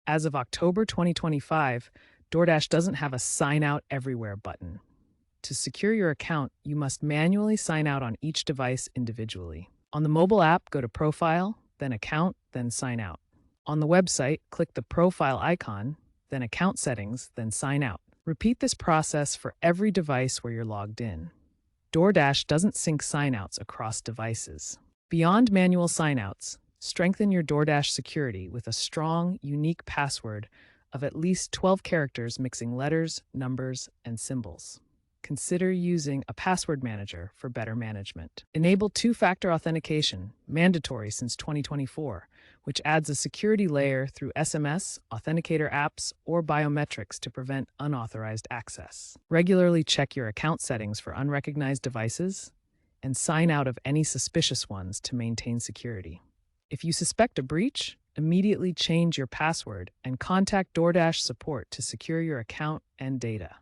As of October 2025, DoorDash doesn't have a sign out everywhere button. To secure your account, you must manually sign out on each device individually. On the mobile app, go to Profile, then Account, then Sign Out. On the website, click the Profile icon, then Account Settings, then Sign Out. Repeat this process for every device where you're logged in. DoorDash doesn't sync signouts across devices. Beyond manual signouts, strengthen your DoorDash security with a strong, unique password of at least 12 characters mixing letters, numbers, and symbols. Consider using a password manager for better management. Enable two-factor authentication, mandatory since 2024, which adds a security layer through SMS, authenticator apps, or biometrics to prevent unauthorized access. Regularly check your account settings for unrecognized devices and sign out of any suspicious ones to maintain security. If you suspect a breach, immediately change your password and contact DoorDash support to secure your account and data.